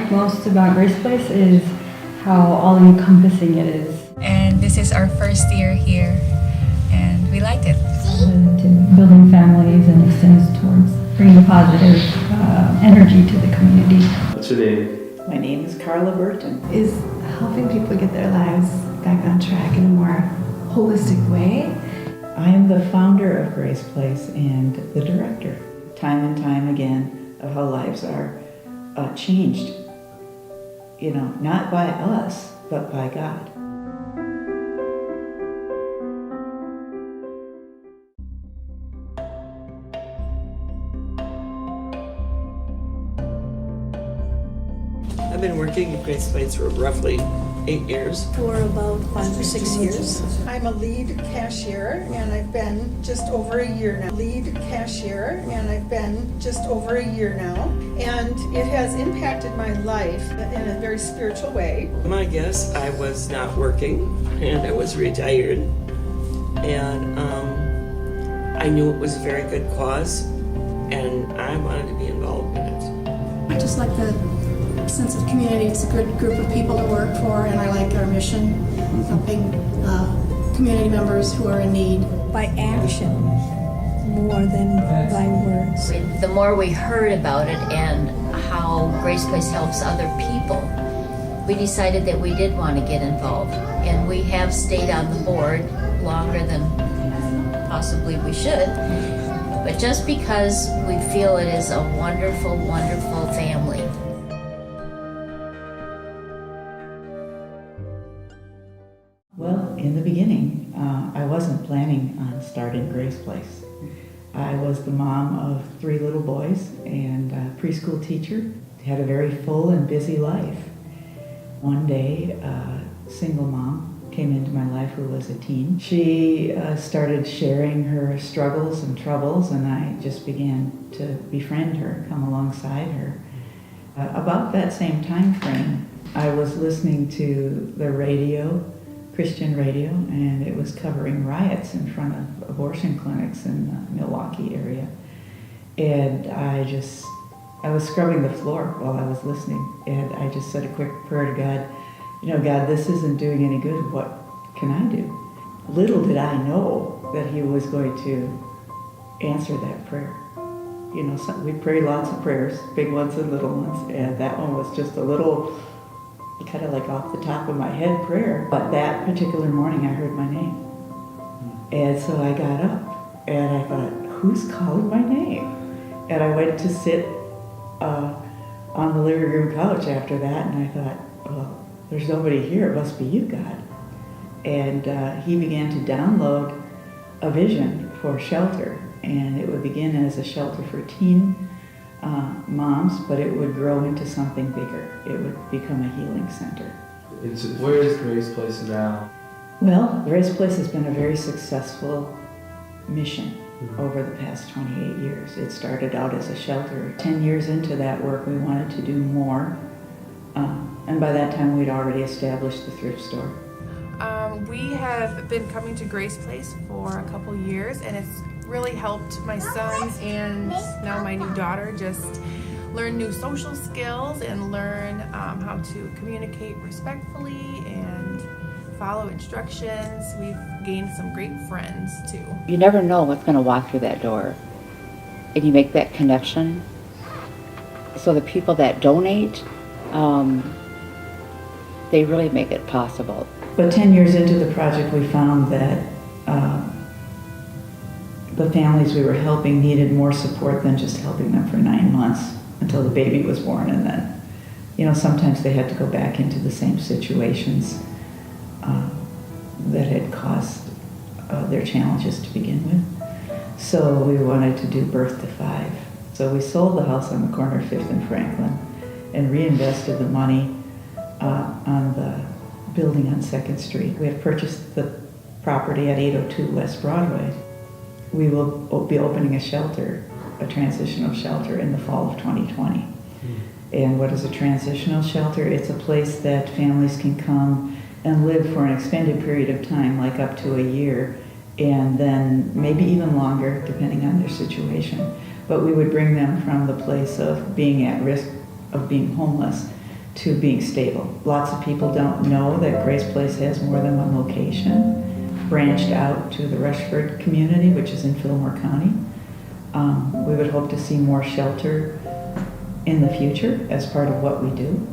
like most about Grace Place is how all-encompassing it is. And this is our first year here, and we liked it. To building families and extends towards bringing positive energy to the community. What's your name? My name is Carla Burton. Is helping people get their lives back on track in a more holistic way. I am the founder of Grace Place and the director. Time and time again of how lives are changed. You know, not by us, but by God. I've been working at Grace Place for roughly 8 years. For about 5 or 6 years. I'm a lead cashier and I've been just over a year now. Lead cashier and I've been just over a year now. And it has impacted my life in a very spiritual way. My guess, I was not working and I was retired. And I knew it was a very good cause and I wanted to be involved in it. I just like the sense of community. It's a good group of people to work for, and I like our mission, helping community members who are in need. By action more than by words. The more we heard about it and how Grace Place helps other people, we decided that we did want to get involved. And we have stayed on the board longer than possibly we should. But just because we feel it is a wonderful, wonderful family. Well, in the beginning, I wasn't planning on starting Grace Place. I was the mom of 3 little boys and a preschool teacher. Had a very full and busy life. One day, a single mom came into my life who was a teen. She started sharing her struggles and troubles, and I just began to befriend her, come alongside her. About that same time frame, I was listening to the radio, Christian radio, and it was covering riots in front of abortion clinics in the Milwaukee area. And I was scrubbing the floor while I was listening, and I just said a quick prayer to God. You know, God, this isn't doing any good. What can I do? Little did I know that He was going to answer that prayer. You know, we pray lots of prayers, big ones and little ones, and that one was just a little, kind of like off the top of my head prayer. But that particular morning I heard my name. And so I got up and I thought, who's calling my name? And I went to sit on the living room couch after that, and I thought, well, there's nobody here, it must be you, God. And He began to download a vision for shelter, and it would begin as a shelter for teen moms, but it would grow into something bigger. It would become a healing center. Where is Grace Place now? Well, Grace Place has been a very successful mission over the past 28 years. It started out as a shelter. 10 years into that work, we wanted to do more. And by that time, we'd already established the thrift store. We have been coming to Grace Place for a couple years, and it's really helped my son and now my new daughter just learn new social skills and learn how to communicate respectfully and follow instructions. We've gained some great friends too. You never know what's going to walk through that door, and you make that connection. So the people that donate, they really make it possible. But 10 years into the project, we found that the families we were helping needed more support than just helping them for 9 months until the baby was born, and then, you know, sometimes they had to go back into the same situations that had caused their challenges to begin with. So we wanted to do birth to 5. So we sold the house on the corner of 5th and Franklin and reinvested the money on the building on 2nd Street. We have purchased the property at 802 West Broadway. We will be opening a shelter, a transitional shelter, in the fall of 2020. And what is a transitional shelter? It's a place that families can come and live for an extended period of time, like up to a year, and then maybe even longer, depending on their situation. But we would bring them from the place of being at risk of being homeless to being stable. Lots of people don't know that Grace Place has more than one location, branched out to the Rushford community, which is in Fillmore County. We would hope to see more shelter in the future as part of what we do.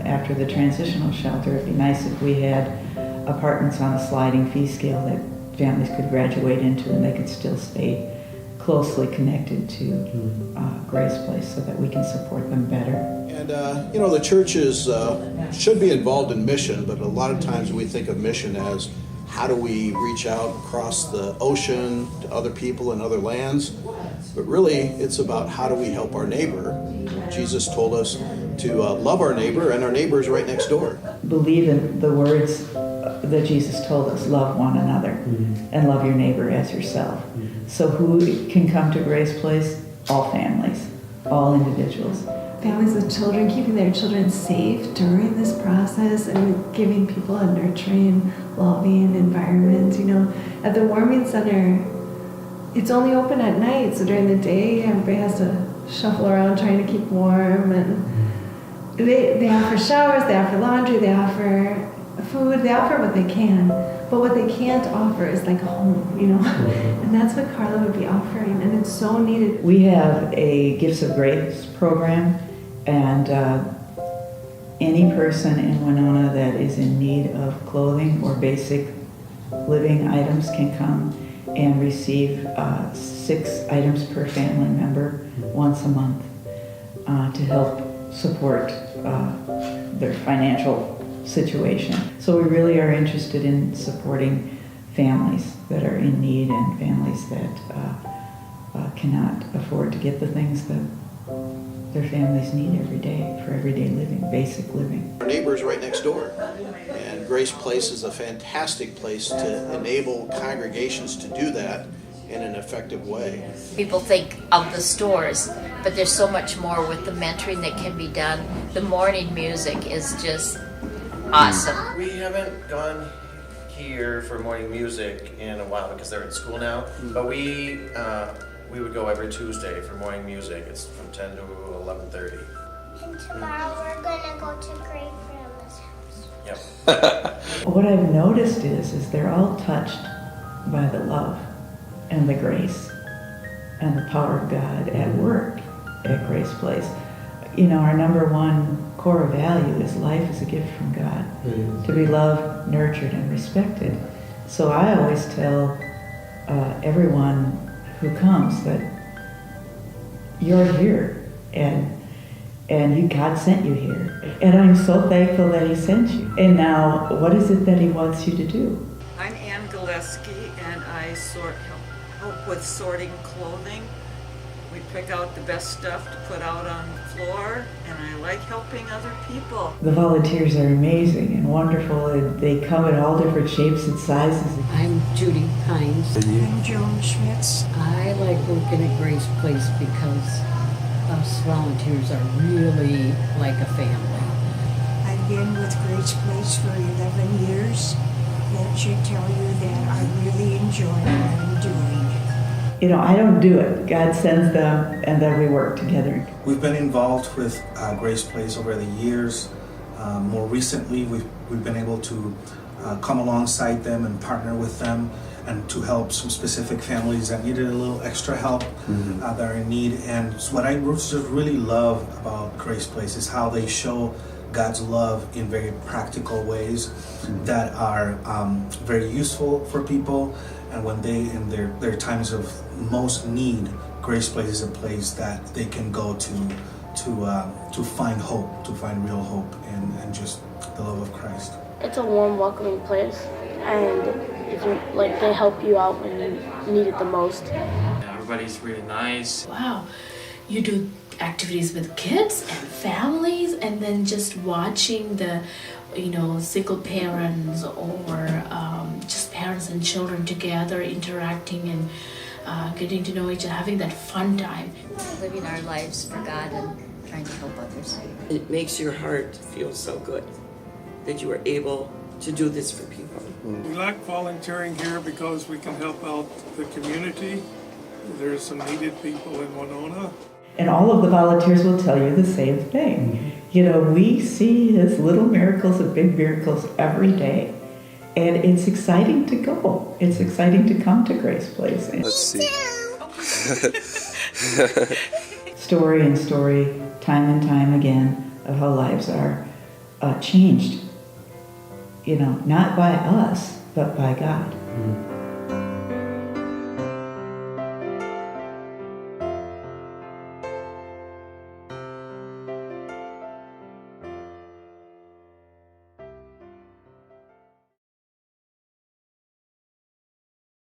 After the transitional shelter, it'd be nice if we had apartments on a sliding fee scale that families could graduate into and they could still stay closely connected to Grace Place so that we can support them better. And the churches should be involved in mission, but a lot of times we think of mission as how do we reach out across the ocean to other people in other lands, but really it's about how do we help our neighbor. Jesus told us to love our neighbor, and our neighbor is right next door. Believe in the words that Jesus told us, love one another and love your neighbor as yourself. So who can come to Grace Place? All families, all individuals. Families with children, keeping their children safe during this process and giving people a nurturing, loving environment. At the warming center, it's only open at night, so during the day everybody has to shuffle around trying to keep warm, and they offer showers, they offer laundry, they offer food, they offer what they can, but what they can't offer is like a home, and that's what Carla would be offering, and it's so needed. We have a Gifts of Grace program, and any person in Winona that is in need of clothing or basic living items can come and receive 6 items per family member once a month to help support their financial situation. So we really are interested in supporting families that are in need and families that cannot afford to get the things that their families need every day for everyday living, basic living. Our neighbor is right next door, and Grace Place is a fantastic place to enable congregations to do that in an effective way. People think of the stores, but there's so much more with the mentoring that can be done. The morning music is just awesome. We haven't gone here for morning music in a while because they're in school now, but we would go every Tuesday for morning music. It's from 10 to 11:30. And tomorrow we're gonna go to Great Grandma's house. Yep. What I've noticed is they're all touched by the love and the grace and the power of God at work at Grace Place. Our number one core value is life is a gift from God, to be loved, nurtured, and respected. So I always tell everyone who comes that you're here and God sent you here. And I'm so thankful that He sent you. And now, what is it that He wants you to do? I'm Galewski, and I help with sorting clothing. We pick out the best stuff to put out on the floor, and I like helping other people. The volunteers are amazing and wonderful, and they come in all different shapes and sizes. I'm Judy Heintz. I'm Joan Schmitz. I like working at Grace Place because us volunteers are really like a family. I've been with Grace Place for 11 years, and should tell you that I really enjoy what I'm doing. I don't do it. God sends them, and then we work together. We've been involved with Grace Place over the years. More recently, we've been able to come alongside them and partner with them and to help some specific families that needed a little extra help that are in need. And what I just really love about Grace Place is how they show God's love in very practical ways that are very useful for people. And when they, in their times of most need, Grace Place is a place that they can go to find hope, to find real hope, and just the love of Christ. It's a warm, welcoming place, and they help you out when you need it the most. Everybody's really nice. Wow, you do activities with kids and families, and then just watching the single parents or just parents and children together interacting and getting to know each other, having that fun time. Living our lives for God and trying to help others. It makes your heart feel so good that you are able to do this for people. We like volunteering here because we can help out the community. There's some needed people in Winona. And all of the volunteers will tell you the same thing. You know, we see his little miracles and big miracles every day. And it's exciting to go. It's exciting to come to Grace Place. Let's see. Story and story, time and time again, of how lives are changed. You know, not by us, but by God. Mm-hmm.